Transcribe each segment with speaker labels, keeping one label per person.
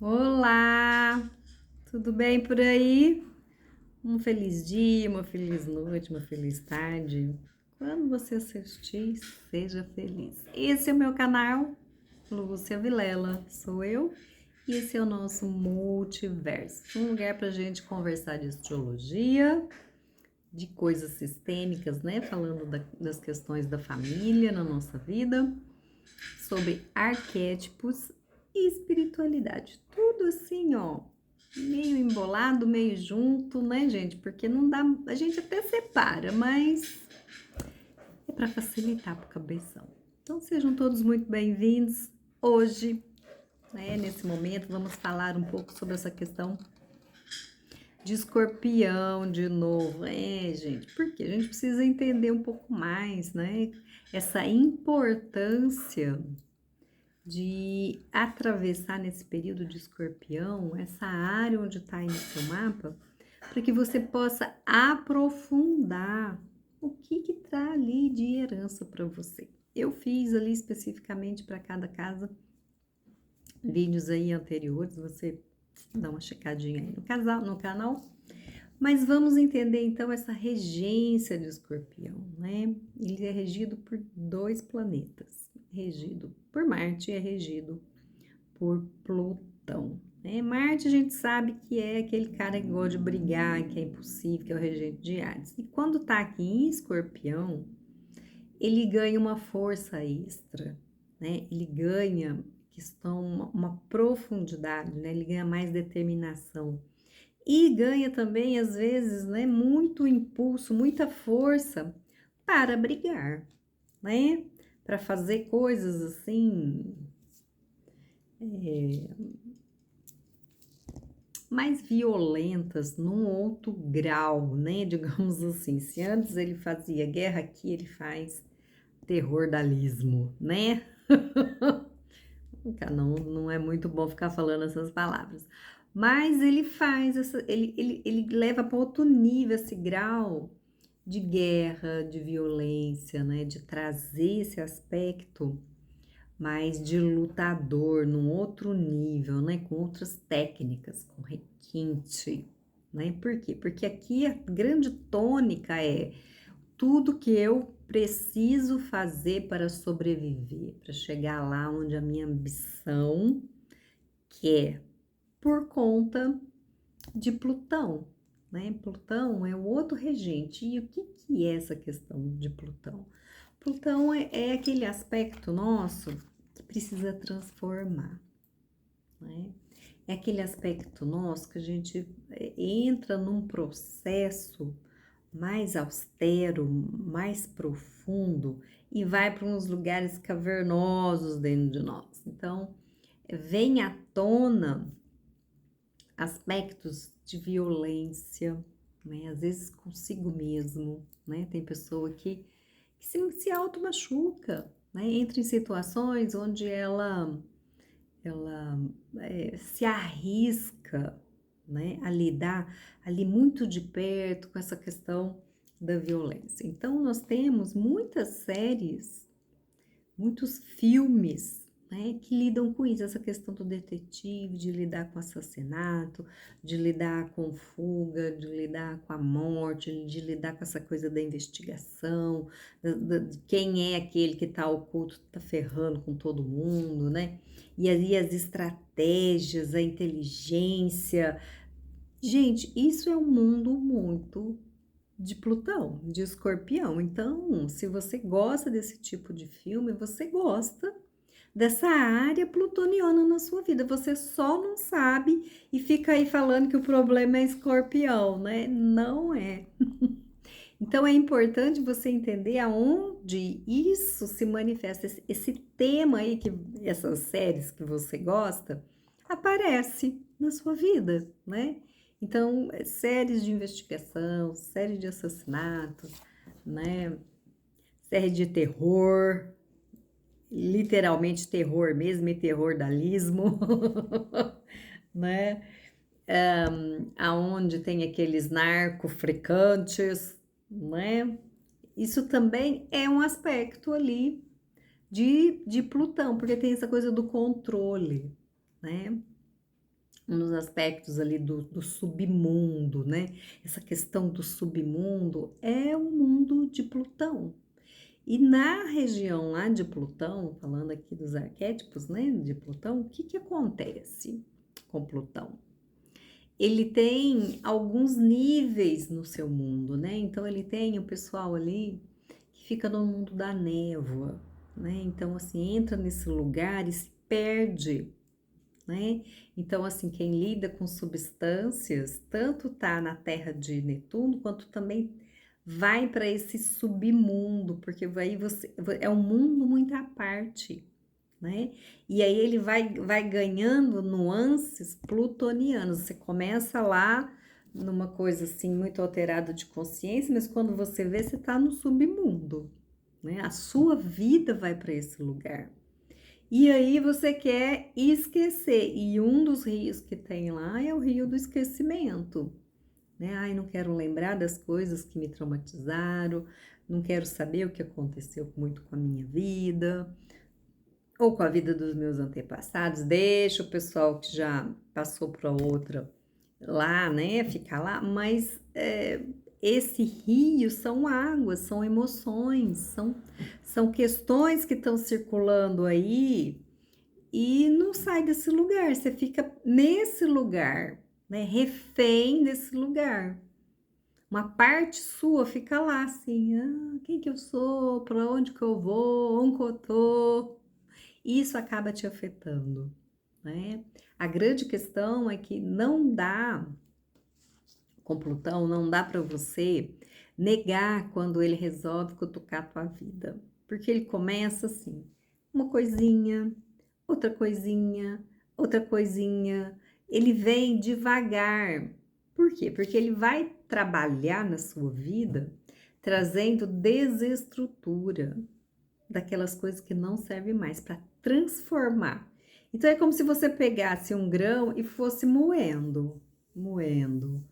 Speaker 1: Olá, tudo bem por aí? Um feliz dia, uma feliz noite, uma feliz tarde. Quando você assistir, seja feliz. Esse é o meu canal, Lúcia Vilela, sou eu, e esse é o nosso multiverso, um lugar para a gente conversar de astrologia, de coisas sistêmicas, né? Falando das questões da família na nossa vida, sobre arquétipos e espiritualidade. Tudo assim, ó, meio embolado, meio junto, né, gente? Porque não dá, a gente até separa, mas é para facilitar pro cabeção. Então sejam todos muito bem-vindos. Hoje, né, nesse momento, vamos falar um pouco sobre essa questão de escorpião de novo. Gente, porque a gente precisa entender um pouco mais, né? Essa importância de atravessar nesse período de escorpião, essa área onde está aí no seu mapa, para que você possa aprofundar o que está ali de herança para você. Eu fiz ali especificamente para cada casa vídeos aí anteriores, você dá uma checadinha aí no canal. Mas vamos entender então essa regência de Escorpião, né? Ele é regido por dois planetas, regido por Marte e é regido por Plutão. Né? Marte a gente sabe que é aquele cara que gosta de brigar, que é impossível, que é o regente de Ares. E quando tá aqui em Escorpião, ele ganha uma força extra, né? Ele ganha questão, uma profundidade, né? Ele ganha mais determinação. E ganha também, às vezes, né, muito impulso, muita força para brigar, né? Para fazer coisas assim, mais violentas, num outro grau, né? Digamos assim. Se antes ele fazia guerra, aqui ele faz terrordalismo, né? Não é muito bom ficar falando essas palavras. Mas ele faz ele leva para outro nível esse grau de guerra, de violência, né? De trazer esse aspecto mais de lutador, num outro nível, né? Com outras técnicas, com requinte, né? Por quê? Porque aqui a grande tônica é tudo que eu preciso fazer para sobreviver, para chegar lá onde a minha ambição quer, por conta de Plutão, né? Plutão é o outro regente. E o que é essa questão de Plutão? Plutão é aquele aspecto nosso que precisa transformar, né? É aquele aspecto nosso que a gente entra num processo mais austero, mais profundo e vai para uns lugares cavernosos dentro de nós. Então, vem à tona aspectos de violência, né? Às vezes consigo mesmo, né? Tem pessoa que se auto-machuca, né? Entra em situações onde ela se arrisca, né? A lidar ali muito de perto com essa questão da violência. Então, nós temos muitas séries, muitos filmes, né, que lidam com isso, essa questão do detetive, de lidar com assassinato, de lidar com fuga, de lidar com a morte, de lidar com essa coisa da investigação, de quem é aquele que está oculto, está ferrando com todo mundo, né? E aí as estratégias, a inteligência. Gente, isso é um mundo muito de Plutão, de Escorpião. Então, se você gosta desse tipo de filme, você gosta dessa área plutoniana na sua vida. Você só não sabe e fica aí falando que o problema é Escorpião, né? Não é. Então, é importante você entender aonde isso se manifesta. Esse tema aí, que essas séries que você gosta, aparece na sua vida, né? Então, séries de investigação, série de assassinato, né? Série de terror, literalmente terror mesmo, e terrordalismo, né? Aonde tem aqueles narcofrecantes, né? Isso também é um aspecto ali de Plutão, porque tem essa coisa do controle, né? um dos aspectos ali do submundo, né? Essa questão do submundo é o mundo de Plutão. E na região lá de Plutão, falando aqui dos arquétipos, né, de Plutão, o que que acontece com Plutão? Ele tem alguns níveis no seu mundo, né? Então ele tem o pessoal ali que fica no mundo da névoa, né? Então assim, entra nesse lugar e se perde, né? Então assim, quem lida com substâncias, tanto tá na terra de Netuno, quanto também vai para esse submundo, porque aí você é um mundo muito à parte, né? E aí ele vai ganhando nuances plutonianas. Você começa lá numa coisa assim muito alterada de consciência, mas quando você vê, você está no submundo, né? A sua vida vai para esse lugar. E aí você quer esquecer. E um dos rios que tem lá é o rio do esquecimento, né? Ai, não quero lembrar das coisas que me traumatizaram, não quero saber o que aconteceu muito com a minha vida ou com a vida dos meus antepassados, deixa o pessoal que já passou para outra lá, né, ficar lá, mas esse rio são águas, são emoções, são questões que estão circulando aí e não sai desse lugar, você fica nesse lugar, né, refém desse lugar. Uma parte sua fica lá assim, quem que eu sou, para onde que eu vou, onde que eu tô? Isso acaba te afetando, né? A grande questão é que não dá, com Plutão, não dá para você negar quando ele resolve cutucar a tua vida. Porque ele começa assim, uma coisinha, outra coisinha, outra coisinha. Ele vem devagar. Por quê? Porque ele vai trabalhar na sua vida trazendo desestrutura daquelas coisas que não servem mais para transformar. Então é como se você pegasse um grão e fosse moendo, moendo,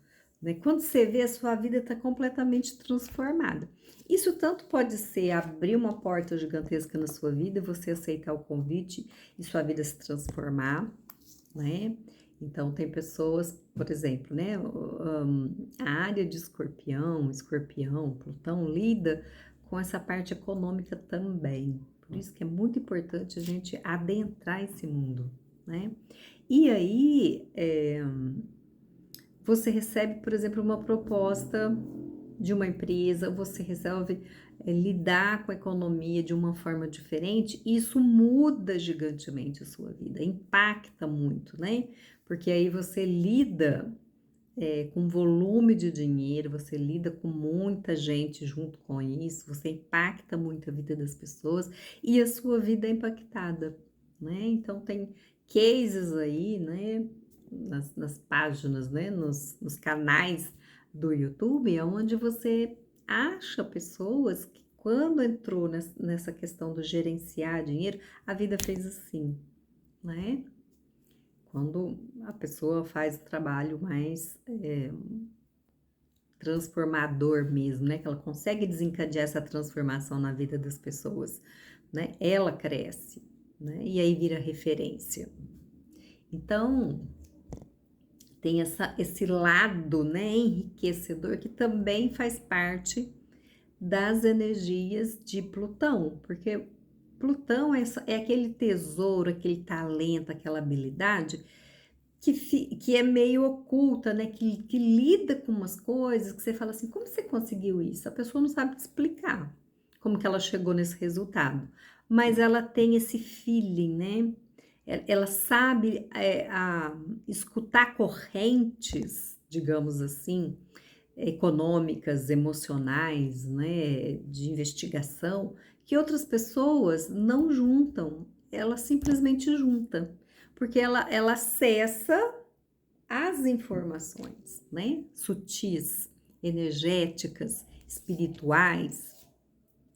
Speaker 1: né? Quando você vê, a sua vida está completamente transformada. Isso tanto pode ser abrir uma porta gigantesca na sua vida, você aceitar o convite e sua vida se transformar, né? Então tem pessoas, por exemplo, né? A área de escorpião, Plutão lida com essa parte econômica também. Por isso que é muito importante a gente adentrar esse mundo, né? E aí, você recebe, por exemplo, uma proposta de uma empresa, você resolve lidar com a economia de uma forma diferente, e isso muda gigantemente a sua vida, impacta muito, né? Porque aí você lida com volume de dinheiro, você lida com muita gente junto com isso, você impacta muito a vida das pessoas e a sua vida é impactada, né? Então tem cases aí, né, nas páginas, né, nos canais do YouTube, onde você acha pessoas que quando entrou nessa questão do gerenciar dinheiro, a vida fez assim, né? Quando a pessoa faz o trabalho mais transformador mesmo, né? Que ela consegue desencadear essa transformação na vida das pessoas, né? Ela cresce, né? E aí vira referência. Então, tem esse lado, né, enriquecedor que também faz parte das energias de Plutão, porque Plutão é aquele tesouro, aquele talento, aquela habilidade que é meio oculta, né? Que lida com umas coisas que você fala assim, como você conseguiu isso? A pessoa não sabe te explicar como que ela chegou nesse resultado, mas ela tem esse feeling, né? Ela sabe escutar correntes, digamos assim, econômicas, emocionais, né? De investigação, que outras pessoas não juntam, ela simplesmente junta porque ela acessa as informações, né? Sutis, energéticas, espirituais,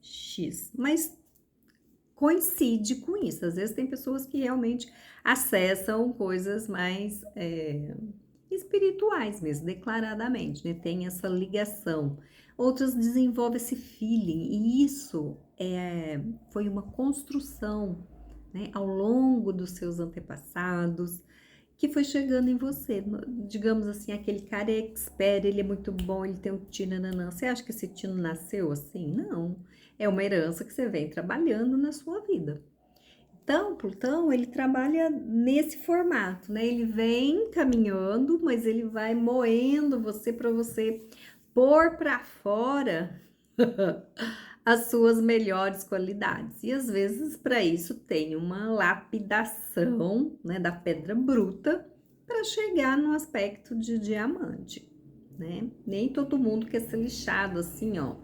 Speaker 1: X. Mas coincide com isso. Às vezes tem pessoas que realmente acessam coisas mais espirituais mesmo, declaradamente, né? Tem essa ligação. Outras desenvolvem esse feeling, e isso foi uma construção, né, ao longo dos seus antepassados, que foi chegando em você. Digamos assim, aquele cara é expert, ele é muito bom, ele tem um tino, nanã. Você acha que esse tino nasceu assim? Não. É uma herança que você vem trabalhando na sua vida. Então, Plutão, ele trabalha nesse formato, né? Ele vem caminhando, mas ele vai moendo você para você pôr para fora as suas melhores qualidades. E às vezes, para isso, tem uma lapidação, né, da pedra bruta para chegar no aspecto de diamante, né? Nem todo mundo quer ser lixado assim, ó,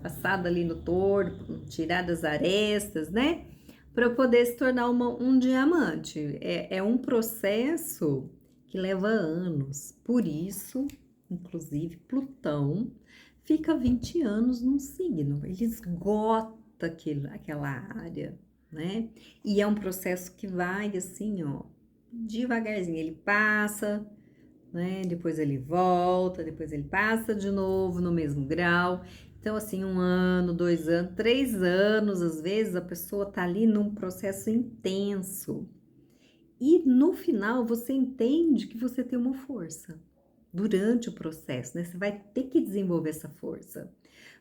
Speaker 1: passado ali no torno, tirar das arestas, né? Para poder se tornar um diamante. É um processo que leva anos. Por isso, inclusive, Plutão fica 20 anos num signo. Ele esgota aquela área, né? E é um processo que vai assim, ó, devagarzinho. Ele passa, né? Depois ele volta, depois ele passa de novo no mesmo grau. Então, assim, 1 ano, 2 anos, 3 anos, às vezes a pessoa tá ali num processo intenso. E no final você entende que você tem uma força durante o processo, né? Você vai ter que desenvolver essa força.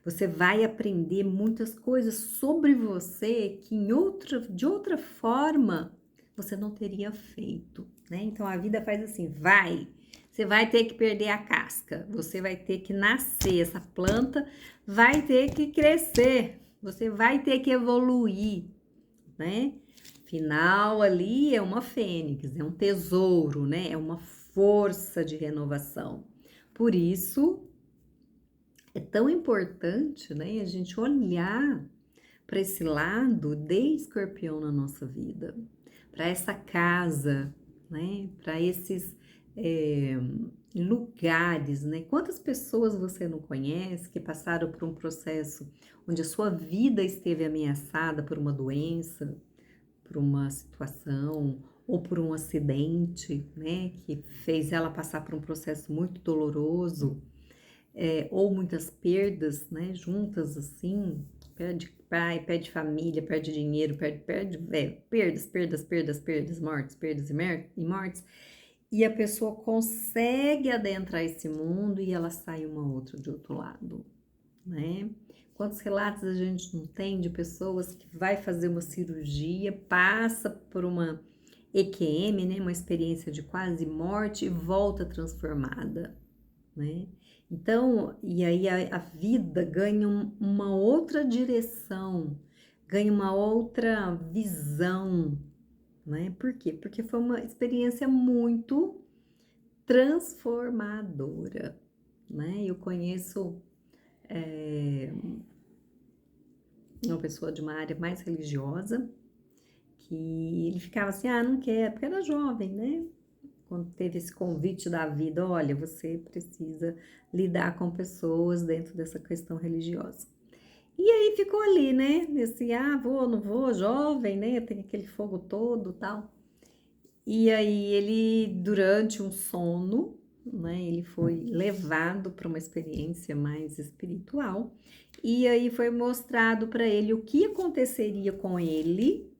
Speaker 1: Você vai aprender muitas coisas sobre você que de outra forma você não teria feito, né? Então a vida faz assim, vai. Você vai ter que perder a casca, você vai ter que nascer, essa planta vai ter que crescer, você vai ter que evoluir, né? Final ali é uma fênix, é um tesouro, né? É uma força de renovação. Por isso é tão importante, né, a gente olhar para esse lado de Escorpião na nossa vida, para essa casa, né, para esses lugares, né? Quantas pessoas você não conhece que passaram por um processo onde a sua vida esteve ameaçada por uma doença, por uma situação ou por um acidente, né, que fez ela passar por um processo muito doloroso, ou muitas perdas, né, juntas assim, perde pai, perde família, perde dinheiro, perdas, mortes, mortes, e a pessoa consegue adentrar esse mundo e ela sai uma outra de outro lado, né? Quantos relatos a gente não tem de pessoas que vai fazer uma cirurgia, passa por uma EQM, né, uma experiência de quase morte e volta transformada, né? Então, e aí a vida ganha uma outra direção, ganha uma outra visão, né? Por quê? Porque foi uma experiência muito transformadora, né? Eu conheço uma pessoa de uma área mais religiosa, que ele ficava assim, ah, não quero, porque era jovem, né? Quando teve esse convite da vida, olha, você precisa lidar com pessoas dentro dessa questão religiosa. E aí ficou ali, né? Nesse, ah, vou, não vou, jovem, né? Tem aquele fogo todo, tal. E aí ele, durante um sono, né, ele foi levado para uma experiência mais espiritual. E aí foi mostrado para ele o que aconteceria com ele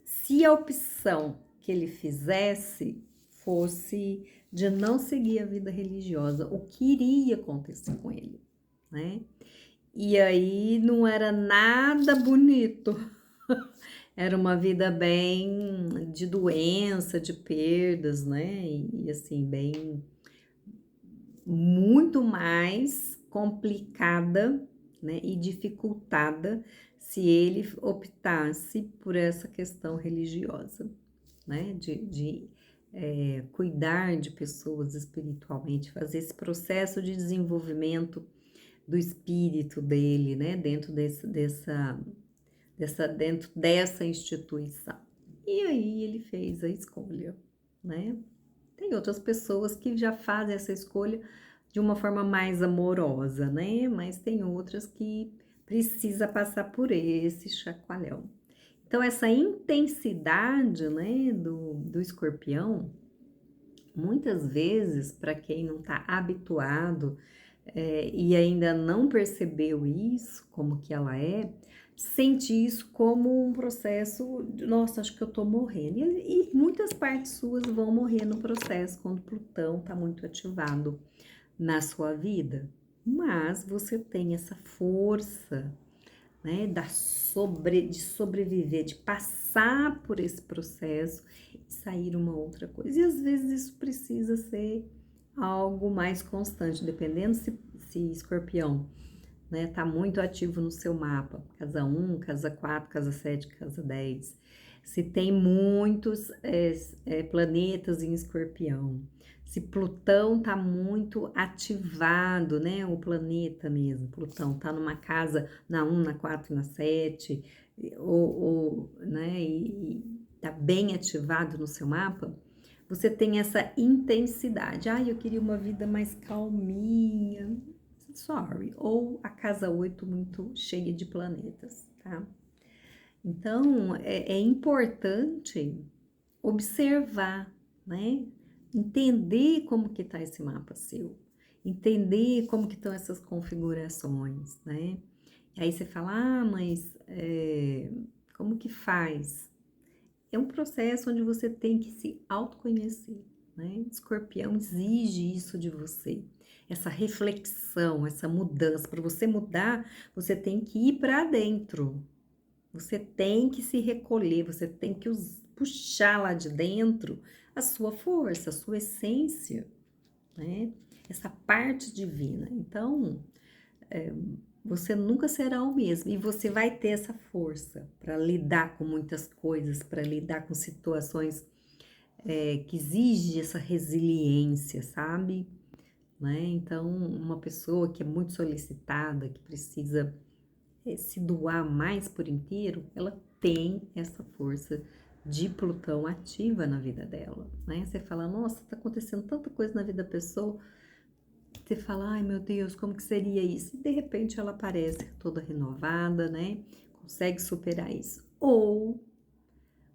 Speaker 1: se a opção que ele fizesse fosse de não seguir a vida religiosa, o que iria acontecer com ele, né? E aí não era nada bonito. Era uma vida bem de doença, de perdas, né? E assim, bem muito mais complicada, né, e dificultada se ele optasse por essa questão religiosa, né, de cuidar de pessoas espiritualmente, fazer esse processo de desenvolvimento do espírito dele, né, dentro dessa instituição. E aí ele fez a escolha, né? Tem outras pessoas que já fazem essa escolha de uma forma mais amorosa, né? Mas tem outras que precisa passar por esse chacoalhão. Então, essa intensidade, né, do escorpião, muitas vezes, para quem não está habituado e ainda não percebeu isso, como que ela é, sente isso como um processo, nossa, acho que eu tô morrendo. E muitas partes suas vão morrer no processo quando Plutão tá muito ativado na sua vida. Mas você tem essa força, né, de sobreviver, de passar por esse processo e sair uma outra coisa. E às vezes isso precisa ser algo mais constante, dependendo se Escorpião, né, tá muito ativo no seu mapa, casa 1, casa 4, casa 7, casa 10. Se tem muitos planetas em Escorpião, se Plutão tá muito ativado, né, o planeta mesmo, Plutão tá numa casa na 1, na 4, na 7, né, e tá bem ativado no seu mapa, você tem essa intensidade. Ah, eu queria uma vida mais calminha. Sorry. Ou a casa 8 muito cheia de planetas, tá? Então, é importante observar, né? Entender como que tá esse mapa seu. Entender como que estão essas configurações, né? E aí você fala, ah, mas como que faz? É um processo onde você tem que se autoconhecer, né? Escorpião exige isso de você, essa reflexão, essa mudança. Para você mudar, você tem que ir para dentro, você tem que se recolher, você tem que puxar lá de dentro a sua força, a sua essência, né? Essa parte divina. Então, você nunca será o mesmo e você vai ter essa força para lidar com muitas coisas, para lidar com situações que exigem essa resiliência, sabe? Né? Então, uma pessoa que é muito solicitada, que precisa se doar mais por inteiro, ela tem essa força de Plutão ativa na vida dela, né? Você fala, nossa, tá acontecendo tanta coisa na vida da pessoa, você fala, ai meu Deus, como que seria isso? E de repente ela aparece toda renovada, né? Consegue superar isso. Ou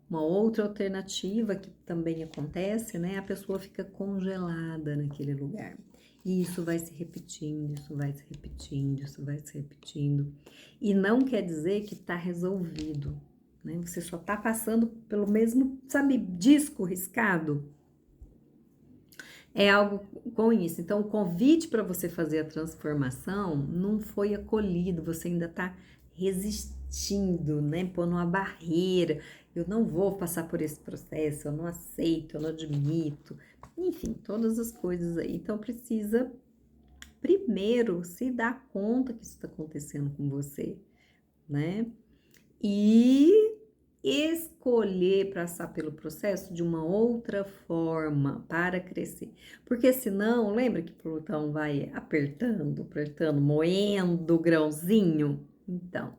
Speaker 1: uma outra alternativa que também acontece, né? A pessoa fica congelada naquele lugar. E isso vai se repetindo, isso vai se repetindo, isso vai se repetindo. E não quer dizer que tá resolvido, né? Você só tá passando pelo mesmo, sabe, disco riscado. É algo com isso. Então, o convite para você fazer a transformação não foi acolhido, você ainda está resistindo, né? Pondo uma barreira. Eu não vou passar por esse processo, eu não aceito, eu não admito. Enfim, todas as coisas aí. Então, precisa primeiro se dar conta que isso está acontecendo com você, né? E escolher passar pelo processo de uma outra forma para crescer. Porque senão, lembra que Plutão vai apertando, apertando, moendo o grãozinho? Então,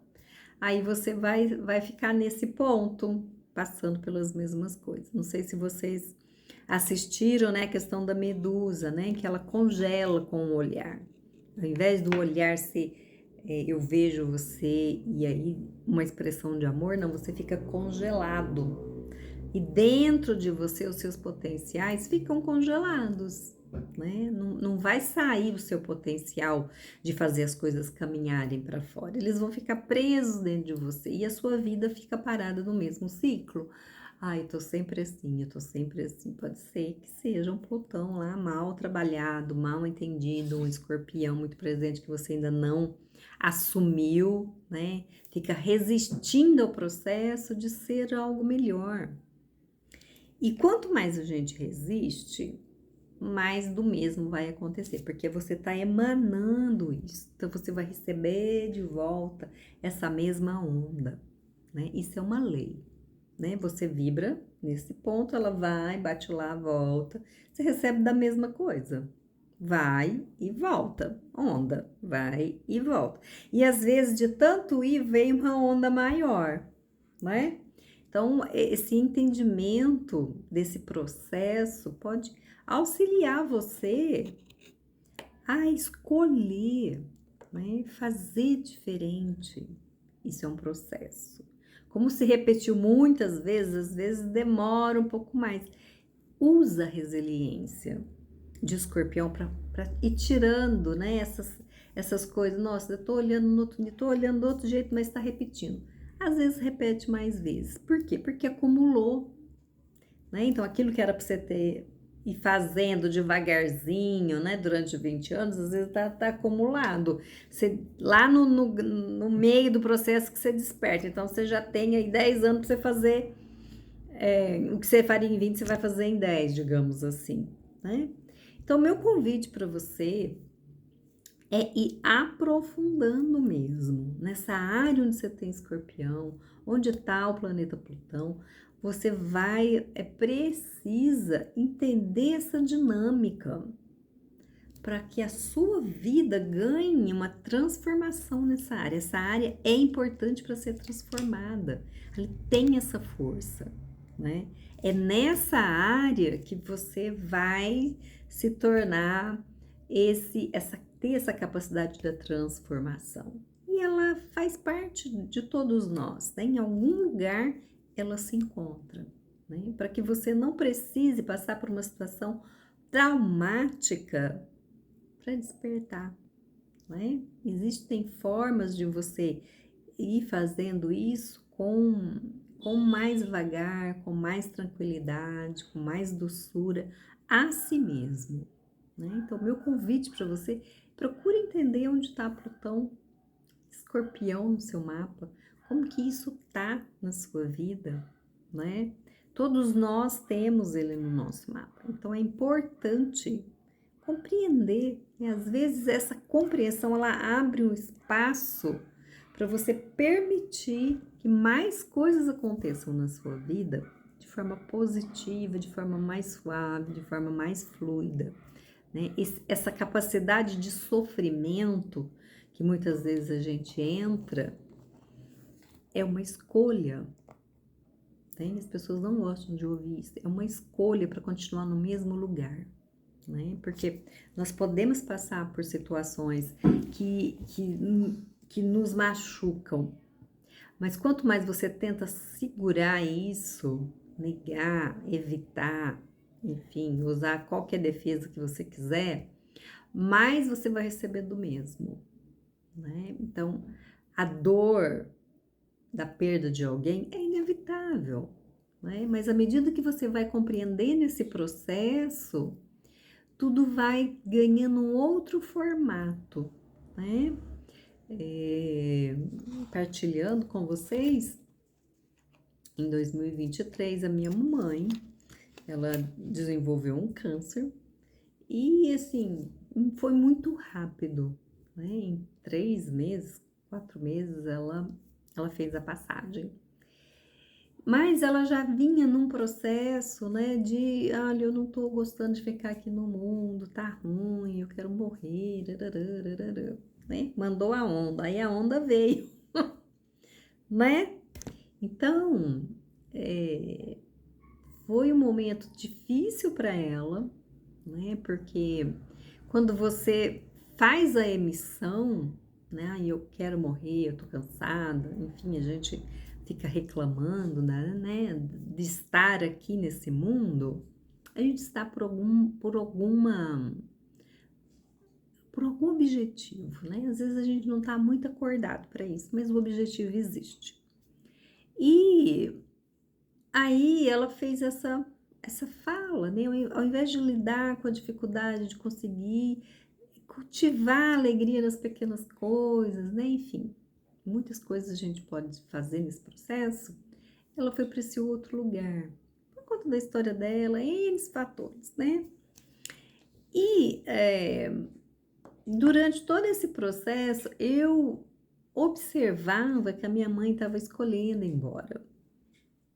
Speaker 1: aí você vai ficar nesse ponto, passando pelas mesmas coisas. Não sei se vocês assistiram, né, a questão da Medusa, né, que ela congela com o olhar. Ao invés do olhar ser eu vejo você e aí uma expressão de amor, não, você fica congelado. E dentro de você, os seus potenciais ficam congelados, né? Não vai sair o seu potencial de fazer as coisas caminharem para fora. Eles vão ficar presos dentro de você e a sua vida fica parada no mesmo ciclo. Ai, eu tô sempre assim, eu tô sempre assim. Pode ser que seja um Plutão lá mal trabalhado, mal entendido, um escorpião muito presente que você ainda não assumiu, né? Fica resistindo ao processo de ser algo melhor. E quanto mais a gente resiste, mais do mesmo vai acontecer, porque você está emanando isso. Então você vai receber de volta essa mesma onda, né? Isso é uma lei, né? Você vibra nesse ponto, ela vai, bate lá, volta, você recebe da mesma coisa. Vai e volta, onda, vai e volta. E às vezes de tanto ir vem uma onda maior, né? Então, esse entendimento desse processo pode auxiliar você a escolher, né? Fazer diferente. Isso é um processo. Como se repetiu muitas vezes, às vezes demora um pouco mais. Usa a resiliência de escorpião para ir tirando, né, essas coisas, nossa, eu tô olhando no outro, tô olhando do outro jeito, mas está repetindo. Às vezes repete mais vezes. Por quê? Porque acumulou, né? Então, aquilo que era para você ter e fazendo devagarzinho, né, durante 20 anos, às vezes tá acumulado. Você, lá no meio do processo que você desperta. Então, você já tem aí 10 anos para você fazer o que você faria em 20, você vai fazer em 10, digamos assim, né? Então, meu convite para você é ir aprofundando mesmo nessa área onde você tem escorpião, onde está o planeta Plutão. Você precisa entender essa dinâmica para que a sua vida ganhe uma transformação nessa área. Essa área é importante para ser transformada. Ela tem essa força, né? É nessa área que você vai se tornar ter essa capacidade da transformação. E ela faz parte de todos nós, né? Em algum lugar ela se encontra, né? Para que você não precise passar por uma situação traumática para despertar, né? Existem formas de você ir fazendo isso com mais vagar, com mais tranquilidade, com mais doçura a si mesmo, né? Então, meu convite para você, procure entender onde está Plutão, Escorpião no seu mapa, como que isso tá na sua vida, né? Todos nós temos ele no nosso mapa, então é importante compreender, e às vezes essa compreensão ela abre um espaço para você permitir que mais coisas aconteçam na sua vida de forma positiva, de forma mais suave, de forma mais fluida, né? Essa capacidade de sofrimento que muitas vezes a gente entra é uma escolha. Né? As pessoas não gostam de ouvir isso. É uma escolha para continuar no mesmo lugar. Né? Porque nós podemos passar por situações que nos machucam, mas quanto mais você tenta segurar isso, negar, evitar, enfim, usar qualquer defesa que você quiser, mais você vai receber do mesmo. Né? Então, a dor da perda de alguém é inevitável, né? Mas à medida que você vai compreendendo esse processo, tudo vai ganhando um outro formato, né? Partilhando com vocês, em 2023, a minha mamãe, ela desenvolveu um câncer e, assim, foi muito rápido, né? Em 3 meses, 4 meses, ela fez a passagem. Mas ela já vinha num processo, né, de, olha, eu não tô gostando de ficar aqui no mundo, tá ruim, eu quero morrer, né? Mandou a onda, aí a onda veio, né? Então, foi um momento difícil para ela, né? Porque quando você faz a emissão, né? Eu quero morrer, eu tô cansada, enfim, a gente fica reclamando, né? De estar aqui nesse mundo, a gente está por algum objetivo, né? Às vezes a gente não está muito acordado para isso, mas o objetivo existe. E aí ela fez essa fala, né? Ao invés de lidar com a dificuldade de conseguir cultivar a alegria nas pequenas coisas, né? Enfim, muitas coisas a gente pode fazer nesse processo. Ela foi para esse outro lugar, por conta da história dela, N fatores, né? E durante todo esse processo, eu observava que a minha mãe estava escolhendo ir embora.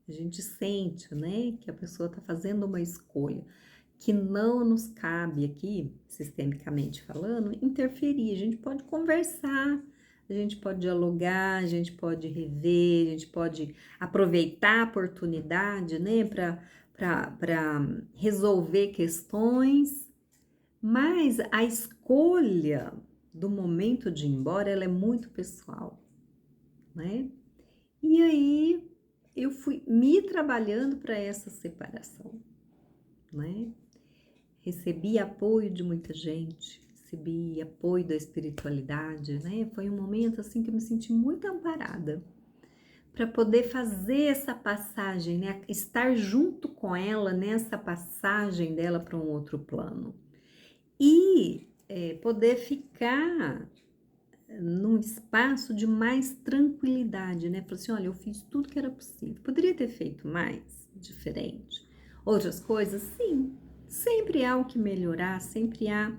Speaker 1: A gente sente, né, que a pessoa está fazendo uma escolha que não nos cabe aqui, sistemicamente falando, interferir. A gente pode conversar, a gente pode dialogar, a gente pode rever, a gente pode aproveitar a oportunidade, né, para resolver questões, mas a escolha do momento de ir embora, ela é muito pessoal, né? E aí eu fui me trabalhando para essa separação, né? Recebi apoio de muita gente, recebi apoio da espiritualidade, né? Foi um momento assim que eu me senti muito amparada para poder fazer essa passagem, né? Estar junto com ela nessa passagem dela para um outro plano e poder ficar num espaço de mais tranquilidade, né? Falei assim, olha, eu fiz tudo que era possível. Poderia ter feito mais, diferente. Outras coisas, sim. Sempre há o que melhorar, sempre há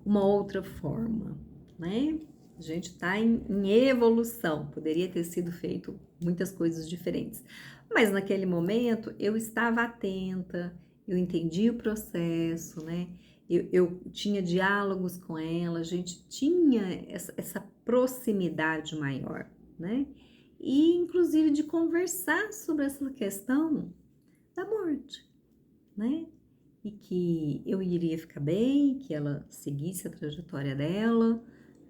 Speaker 1: uma outra forma, né? A gente está em evolução. Poderia ter sido feito muitas coisas diferentes. Mas naquele momento eu estava atenta, eu entendi o processo, né? Eu tinha diálogos com ela, a gente tinha essa proximidade maior, né? E inclusive de conversar sobre essa questão da morte, né? E que eu iria ficar bem, que ela seguisse a trajetória dela,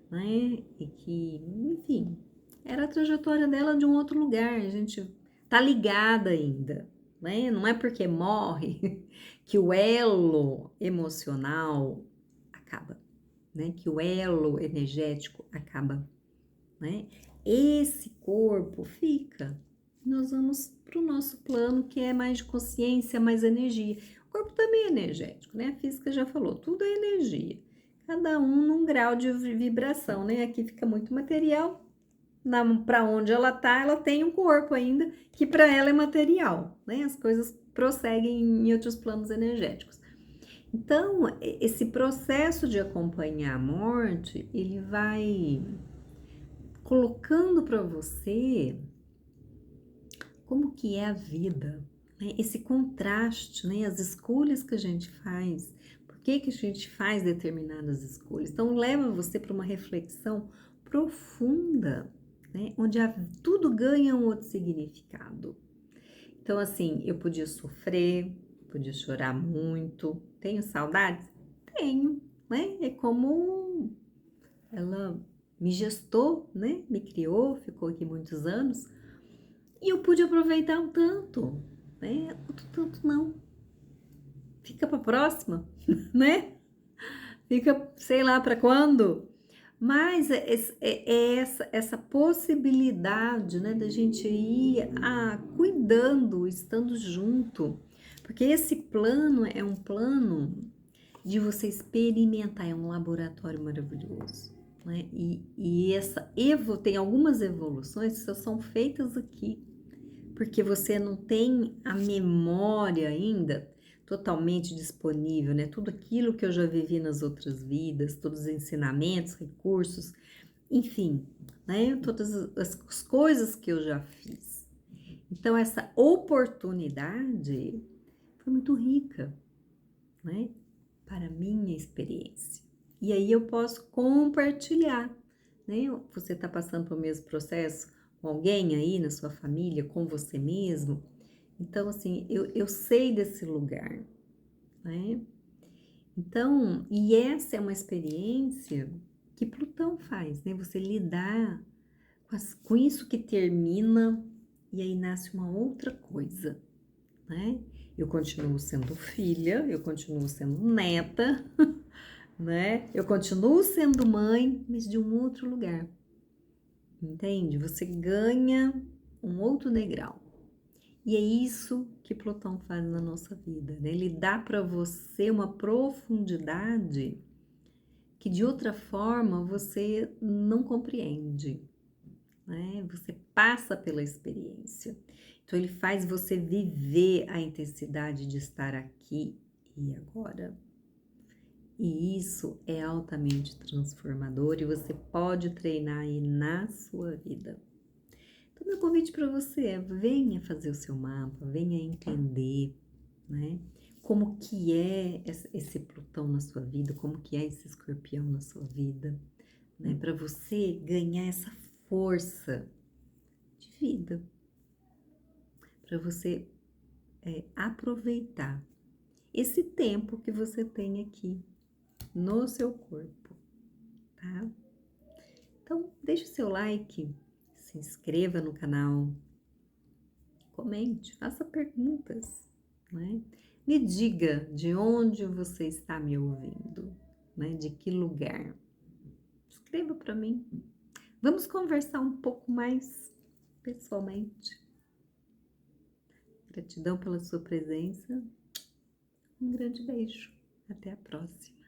Speaker 1: né? E que, enfim, era a trajetória dela de um outro lugar, a gente tá ligada ainda, né? Não é porque morre que o elo emocional acaba, né? Que o elo energético acaba, né? Esse corpo fica. Nós vamos para o nosso plano que é mais de consciência, mais energia. O corpo também é energético, né? A física já falou, tudo é energia. Cada um num grau de vibração, né? Aqui fica muito material, para onde ela tá, ela tem um corpo ainda que para ela é material, né? As coisas prosseguem em outros planos energéticos. Então, esse processo de acompanhar a morte, ele vai colocando para você como que é a vida, né? Esse contraste, né? As escolhas que a gente faz, por que que a gente faz determinadas escolhas. Então, leva você para uma reflexão profunda, né? Onde tudo ganha um outro significado. Então, assim, eu podia sofrer, podia chorar muito, tenho saudades? Tenho, né? É como ela me gestou, né? Me criou, ficou aqui muitos anos e eu pude aproveitar um tanto, né? Outro tanto não. Fica para próxima, né? Fica, sei lá, para quando. Mas é essa possibilidade, né, da gente ir cuidando, estando junto. Porque esse plano é um plano de você experimentar, é um laboratório maravilhoso, né? E tem algumas evoluções que só são feitas aqui, porque você não tem a memória ainda totalmente disponível, né? Tudo aquilo que eu já vivi nas outras vidas, todos os ensinamentos, recursos, enfim, né? Todas as coisas que eu já fiz. Então, essa oportunidade foi muito rica, né? Para a minha experiência. E aí eu posso compartilhar, né? Você está passando pelo mesmo processo com alguém aí na sua família, com você mesmo. Então, assim, eu sei desse lugar, né? Então, e essa é uma experiência que Plutão faz, né? Você lidar com isso que termina e aí nasce uma outra coisa, né? Eu continuo sendo filha, eu continuo sendo neta, né? Eu continuo sendo mãe, mas de um outro lugar, entende? Você ganha um outro degrau. E é isso que Plutão faz na nossa vida, né? Ele dá para você uma profundidade que de outra forma você não compreende, né? Você passa pela experiência. Então ele faz você viver a intensidade de estar aqui e agora. E isso é altamente transformador e você pode treinar aí na sua vida. Então, meu convite para você é: venha fazer o seu mapa, venha entender, né? Como que é esse Plutão na sua vida, como que é esse Escorpião na sua vida, né? Para você ganhar essa força de vida, para você aproveitar esse tempo que você tem aqui no seu corpo, tá? Então, deixe o seu like, se inscreva no canal, comente, faça perguntas, né? Me diga de onde você está me ouvindo, né? De que lugar? Escreva para mim. Vamos conversar um pouco mais pessoalmente. Gratidão pela sua presença. Um grande beijo. Até a próxima.